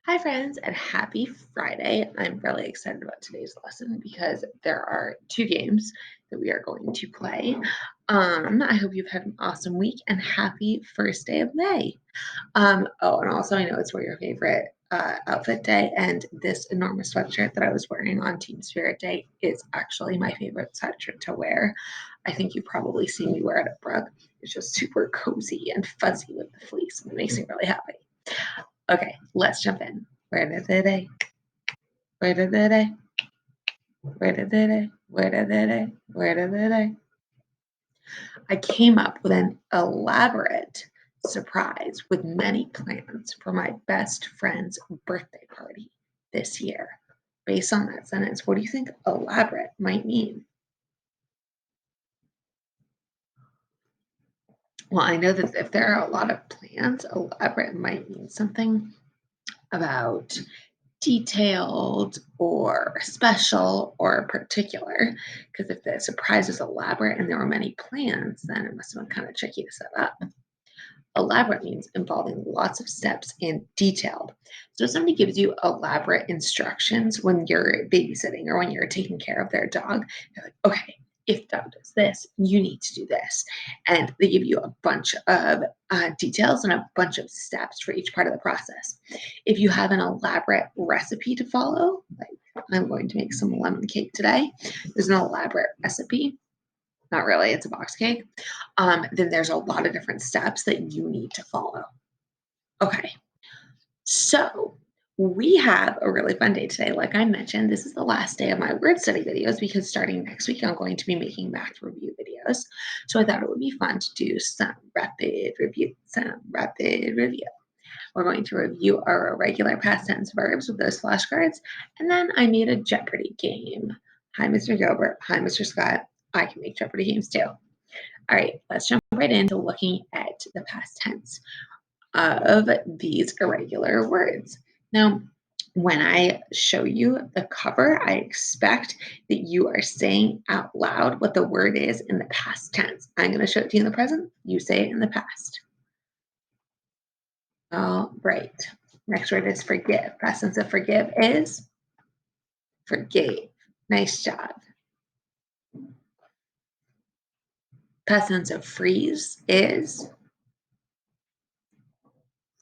Hi, friends, and happy Friday. I'm really excited about today's lesson because there are two games that we are going to play. I hope you've had an awesome week and happy first day of May. Oh, and also, I know it's for your favorite outfit day, and this enormous sweatshirt that I was wearing on Team Spirit Day is actually my favorite sweatshirt to wear. I think you've probably seen me wear it at Brooke. It's just super cozy and fuzzy with the fleece, and it makes me really happy. Okay, let's jump in. Where did they? Where did they? Where did they? Where did they? Where did they? I came up with an elaborate surprise with many plans for my best friend's birthday party this year. Based on that sentence, what do you think elaborate might mean? Well, I know that if there are a lot of plans, elaborate might mean something about detailed or special or particular, because if the surprise is elaborate and there were many plans, then it must have been kind of tricky to set up. Elaborate means involving lots of steps and detailed. So if somebody gives you elaborate instructions when you're babysitting or when you're taking care of their dog, they're like, okay, if the dog does this, you need to do this. And they give you a bunch of details and a bunch of steps for each part of the process. If you have an elaborate recipe to follow, like I'm going to make some lemon cake today, there's an elaborate recipe. Not really, it's a box cake. Then there's a lot of different steps that you need to follow. Okay, so we have a really fun day today. Like I mentioned, this is the last day of my word study videos because starting next week, I'm going to be making math review videos. So I thought it would be fun to do some rapid review. We're going to review our regular past tense verbs with those flashcards. And then I made a Jeopardy game. Hi, Mr. Gilbert. Hi, Mr. Scott. I can make Jeopardy games too. All right, let's jump right into looking at the past tense of these irregular words. Now, when I show you the cover, I expect that you are saying out loud what the word is in the past tense. I'm going to show it to you in the present. You say it in the past. All right. Next word is forgive. Past tense of forgive is forgave. Nice job. Past tense of freeze is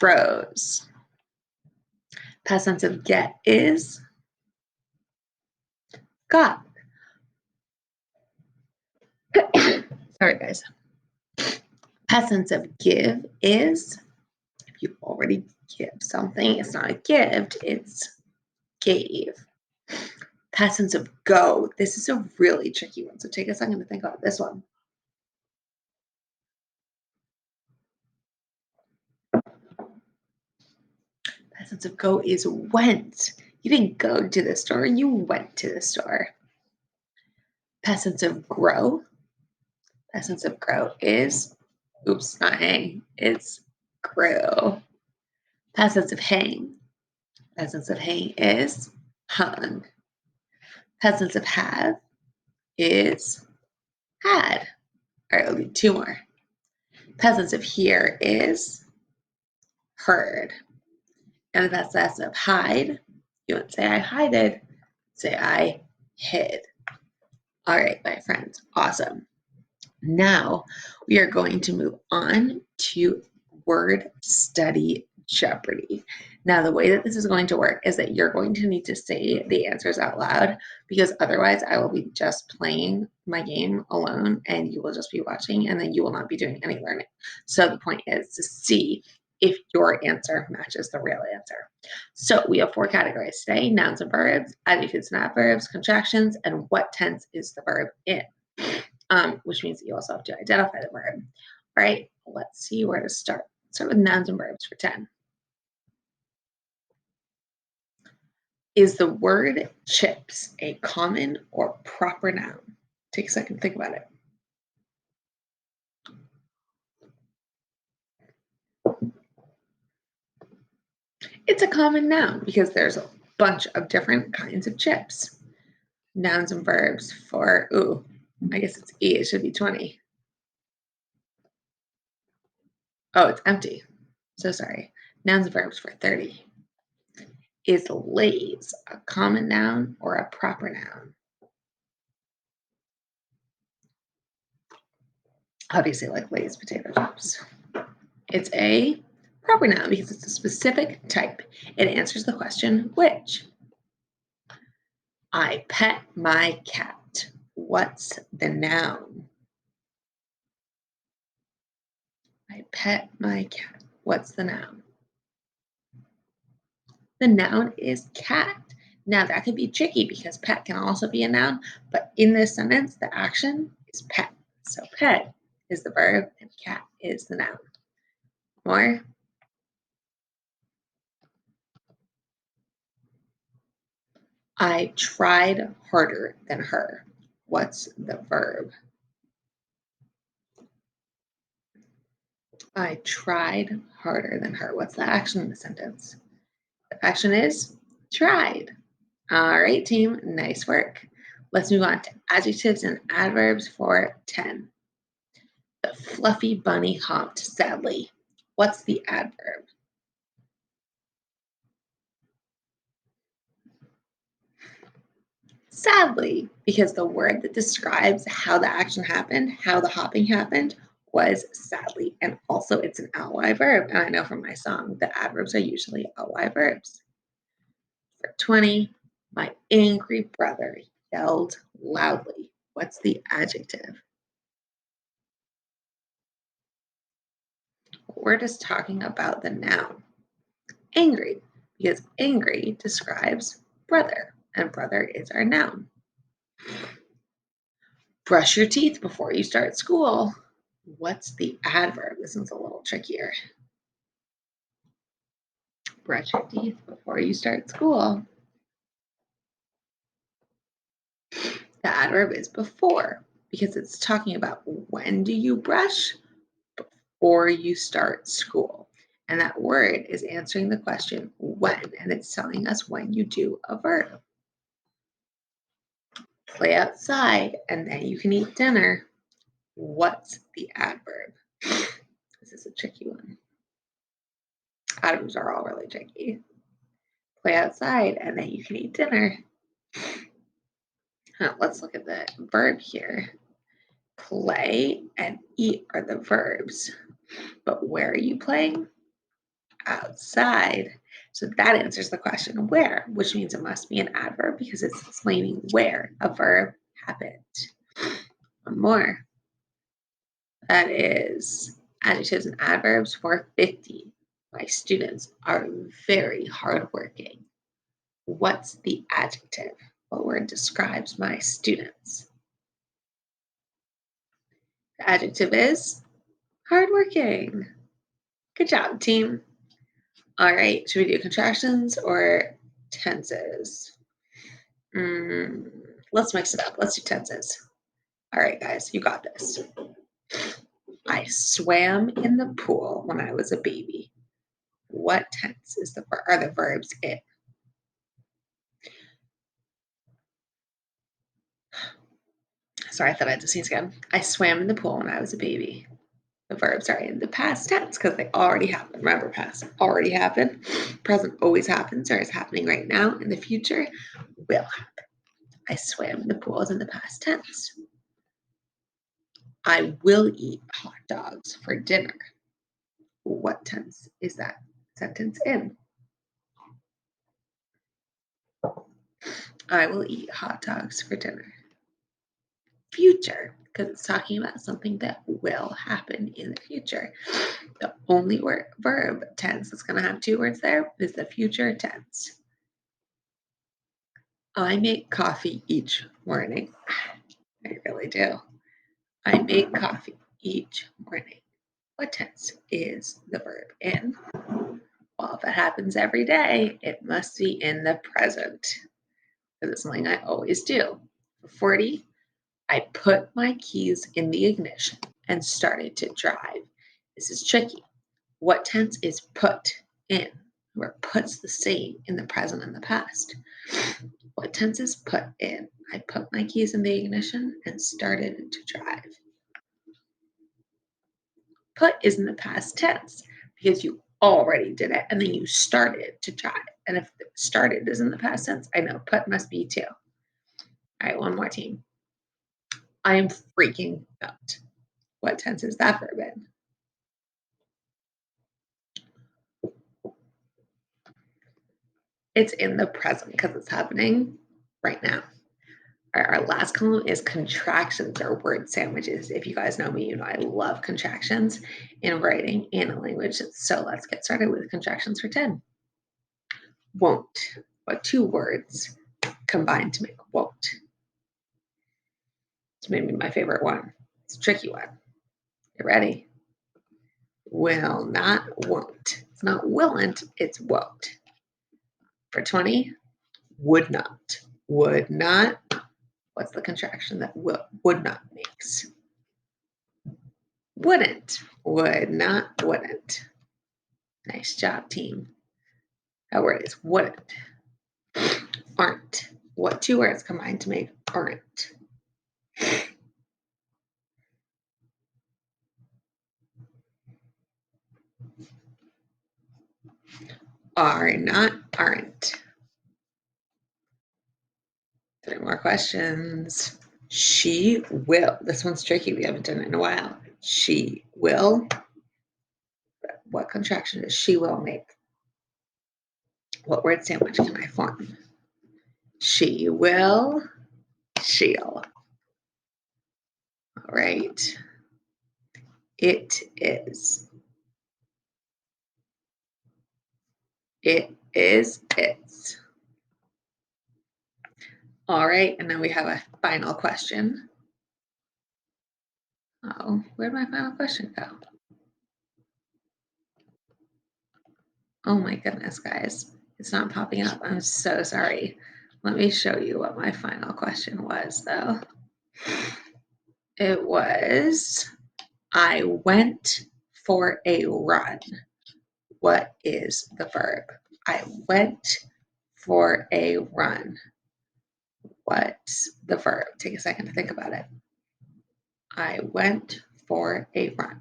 froze. Past tense of get is got. Sorry, guys. Past tense of give is if you already give something, it's not a gift, it's gave. Past tense of go. This is a really tricky one, so take a second to think about this one. Past tense of go is went. You didn't go to the store, you went to the store. Past tense of grow. Past tense of grow is, oops, not hang, it's grew. Past tense of hang. Past tense of hang is hung. Past tense of have is had. All right, we'll do two more. Past tense of hear is heard. And the past tense of hide, you wouldn't say I hided, say I hid. All right, my friends, awesome. Now we are going to move on to word study Jeopardy. Now, the way that this is going to work is that you're going to need to say the answers out loud because otherwise I will be just playing my game alone and you will just be watching and then you will not be doing any learning. So the point is to see if your answer matches the real answer. So we have four categories today: nouns and verbs, adjectives and adverbs, contractions, and what tense is the verb in. Which means that you also have to identify the verb. All right, let's see where to start. Start with nouns and verbs for 10. Is the word chips a common or proper noun? Take a second to think about it. It's a common noun because there's a bunch of different kinds of chips. Nouns and verbs for, I guess it's E, it should be 20. Oh, it's empty. So sorry. Nouns and verbs for 30. Is lays a common noun or a proper noun? Obviously, like Lay's potato chips. It's a proper noun because it's a specific type. It answers the question, which? I pet my cat. What's the noun? I pet my cat. What's the noun? The noun is cat. Now, that could be tricky because pet can also be a noun, but in this sentence, the action is pet. So, pet is the verb and cat is the noun. More? I tried harder than her. What's the verb? I tried harder than her. What's the action in the sentence? The action is tried. All right, team, nice work. Let's move on to adjectives and adverbs for 10. The fluffy bunny hopped sadly. What's the adverb? Sadly, because the word that describes how the action happened, how the hopping happened, was sadly. And also, it's an ly verb. And I know from my song, the adverbs are usually ly verbs. For 20, my angry brother yelled loudly. What's the adjective? We're just talking about the noun angry because angry describes brother, and brother is our noun. Brush your teeth before you start school. What's the adverb? This one's a little trickier. Brush your teeth before you start school. The adverb is before because it's talking about when do you brush before you start school. And that word is answering the question when, and it's telling us when you do a verb. Play outside and then you can eat dinner. What's the adverb? This is a tricky one. Adverbs are all really tricky. Play outside and then you can eat dinner. Let's look at the verb here. Play and eat are the verbs. But where are you playing? Outside. So that answers the question where, which means it must be an adverb because it's explaining where a verb happened. One more. That is adjectives and adverbs for 50. My students are very hardworking. What's the adjective? What word describes my students? The adjective is hardworking. Good job, team. All right, should we do contractions or tenses? Let's mix it up. Let's do tenses. All right, guys, you got this. I swam in the pool when I was a baby. What tense are the verbs in? Sorry, I thought I had to sneeze again. I swam in the pool when I was a baby. The verbs are in the past tense because they already happened. Remember, past already happened. Present always happens or is happening right now. In the future will happen. I swam in the pool is in the past tense. I will eat hot dogs for dinner. What tense is that sentence in? I will eat hot dogs for dinner. Future, because it's talking about something that will happen in the future. The only verb tense that's going to have two words there is the future tense. I make coffee each morning. I really do. I make coffee each morning. What tense is the verb in? Well, if it happens every day, it must be in the present because it's something I always do. For 40, I put my keys in the ignition and started to drive. This is tricky. What tense is put in? Where put's the same in the present and the past. What tense is put in? I put my keys in the ignition and started to drive. Put is in the past tense because you already did it and then you started to drive. And if started is in the past tense, I know put must be too. All right, one more team. I am freaking out. What tense is that verb in? It's in the present because it's happening right now. All right, our last column is contractions or word sandwiches. If you guys know me, you know I love contractions in writing and in language. So let's get started with contractions for 10. Won't. What two words combine to make won't? It's maybe my favorite one. It's a tricky one. You ready? Will not, won't. It's not willn't, it's won't. For 20, would not. Would not. What's the contraction that would not makes? Wouldn't. Would not, wouldn't. Nice job, team. That word is wouldn't. Aren't. What two words combine to make aren't? Are not, aren't. 3 more questions. She will. This one's tricky. We haven't done it in a while. She will. What contraction does she will make? What word sandwich can I form? She will. She'll. All right. It is. It is. It's. All right. And then we have a final question. Oh, where'd my final question go? Oh my goodness, guys. It's not popping up. I'm so sorry. Let me show you what my final question was, though. It was, I went for a run. What is the verb? I went for a run. What's the verb? Take a second to think about it. I went for a run.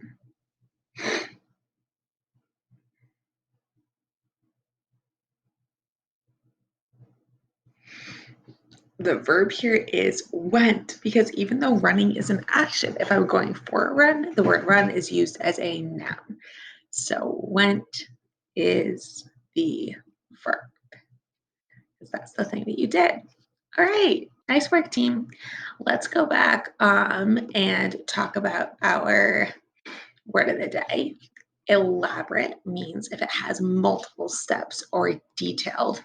The verb here is went, because even though running is an action, if I'm going for a run, the word run is used as a noun. So went is the verb, because that's the thing that you did. All right, nice work, team. Let's go back and talk about our word of the day. Elaborate means if it has multiple steps or detailed.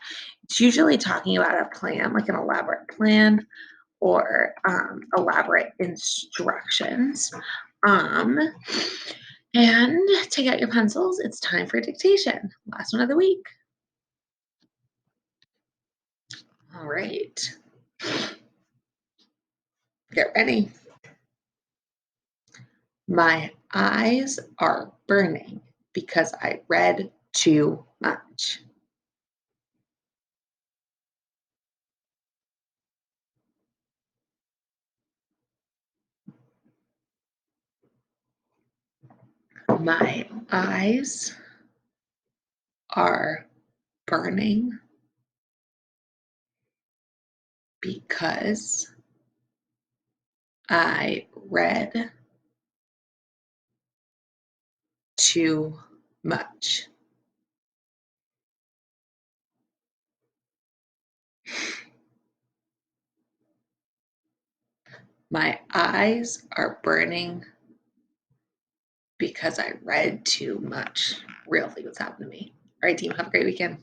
It's usually talking about a plan, like an elaborate plan or elaborate instructions. And take out your pencils. It's time for dictation. Last one of the week. All right. Get ready. My eyes are burning because I read too much. My eyes are burning because I read too much. My eyes are burning because I read too much. Real thing that's happened to me. All right, team, have a great weekend.